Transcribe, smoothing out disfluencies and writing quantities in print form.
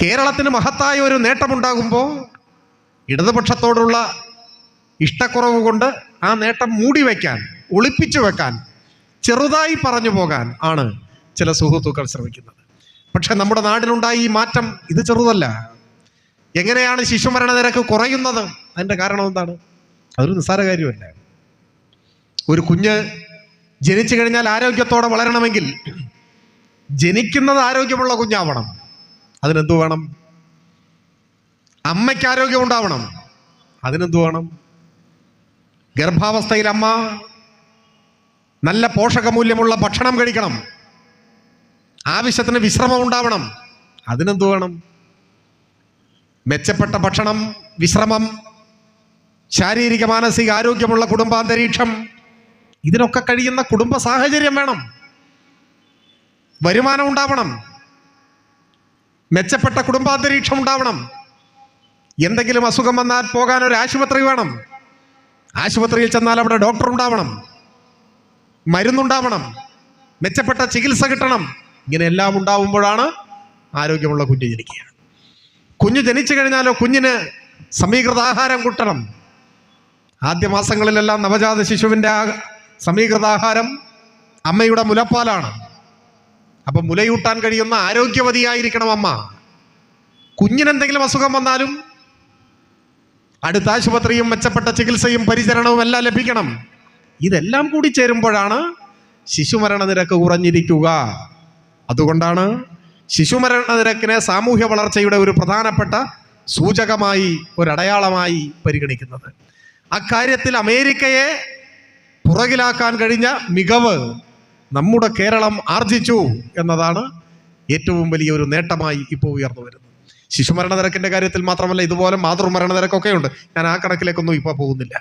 കേരളത്തിന് മഹത്തായ ഒരു നേട്ടമുണ്ടാകുമ്പോൾ ഇടതുപക്ഷത്തോടുള്ള ഇഷ്ടക്കുറവ് കൊണ്ട് ആ നേട്ടം മൂടി വയ്ക്കാൻ, ഒളിപ്പിച്ചു വെക്കാൻ, ചെറുതായി പറഞ്ഞു പോകാൻ ആണ് ചില സുഹൃത്തുക്കൾ ശ്രമിക്കുന്നത്. പക്ഷെ നമ്മുടെ നാടിനുണ്ടായ ഈ മാറ്റം ഇത് ചെറുതല്ല. എങ്ങനെയാണ് ശിശുമരണ നിരക്ക് കുറയുന്നത്? അതിൻ്റെ കാരണം എന്താണ്? അതൊരു നിസ്സാര കാര്യമല്ല. ഒരു കുഞ്ഞ് ജനിച്ചു കഴിഞ്ഞാൽ ആരോഗ്യത്തോടെ വളരണമെങ്കിൽ ജനിക്കുന്നത് ആരോഗ്യമുള്ള കുഞ്ഞാവണം. അതിനെന്തു വേണം? അമ്മയ്ക്ക് ആരോഗ്യം ഉണ്ടാവണം. അതിനെന്തു വേണം? ഗർഭാവസ്ഥയിൽ അമ്മ നല്ല പോഷകമൂല്യമുള്ള ഭക്ഷണം കഴിക്കണം. ആവശ്യത്തിന് വിശ്രമം ഉണ്ടാവണം. അതിനെന്തു വേണം? മെച്ചപ്പെട്ട ഭക്ഷണം, വിശ്രമം, ശാരീരിക മാനസിക ആരോഗ്യമുള്ള കുടുംബാന്തരീക്ഷം, ഇതിനൊക്കെ കഴിയുന്ന കുടുംബ സാഹചര്യം വേണം. വരുമാനം ഉണ്ടാവണം. മെച്ചപ്പെട്ട കുടുംബാന്തരീക്ഷം ഉണ്ടാവണം. എന്തെങ്കിലും അസുഖം വന്നാൽ പോകാൻ ഒരു ആശുപത്രി വേണം. ആശുപത്രിയിൽ ചെന്നാൽ അവിടെ ഡോക്ടർ ഉണ്ടാവണം, മരുന്നുണ്ടാവണം, മെച്ചപ്പെട്ട ചികിത്സ കിട്ടണം. ഇങ്ങനെ എല്ലാം ഉണ്ടാവുമ്പോഴാണ് ആരോഗ്യമുള്ള കുഞ്ഞ് ജനിക്കുക. കുഞ്ഞ് ജനിച്ചു കഴിഞ്ഞാലോ കുഞ്ഞിന് സമീകൃത ആഹാരം കിട്ടണം. ആദ്യ മാസങ്ങളിലെല്ലാം നവജാത ശിശുവിൻ്റെ സമീകൃത ആഹാരം അമ്മയുടെ മുലപ്പാലാണ്. അപ്പം മുലയൂട്ടാൻ കഴിയുന്ന ആരോഗ്യവതിയായിരിക്കണം അമ്മ. കുഞ്ഞിനെന്തെങ്കിലും അസുഖം വന്നാലും അടുത്ത ആശുപത്രിയും മെച്ചപ്പെട്ട ചികിത്സയും പരിചരണവും എല്ലാം ലഭിക്കണം. ഇതെല്ലാം കൂടി ചേരുമ്പോഴാണ് ശിശുമരണ നിരക്ക് കുറഞ്ഞിരിക്കുക. അതുകൊണ്ടാണ് ശിശുമരണ നിരക്കിനെ സാമൂഹ്യ വളർച്ചയുടെ ഒരു പ്രധാനപ്പെട്ട സൂചകമായി, ഒരടയാളമായി പരിഗണിക്കുന്നത്. അക്കാര്യത്തിൽ അമേരിക്കയെ പുറകിലാക്കാൻ കഴിഞ്ഞ മികവ് നമ്മുടെ കേരളം ആർജിച്ചു എന്നതാണ് ഏറ്റവും വലിയൊരു നേട്ടമായി ഇപ്പോൾ ഉയർന്നു വരുന്നത്. ശിശുമരണ നിരക്കിൻ്റെ കാര്യത്തിൽ മാത്രമല്ല, ഇതുപോലെ മാതൃമരണ നിരക്കൊക്കെ ഉണ്ട്. ഞാൻ ആ കണക്കിലേക്കൊന്നും ഇപ്പോൾ പോകുന്നില്ല.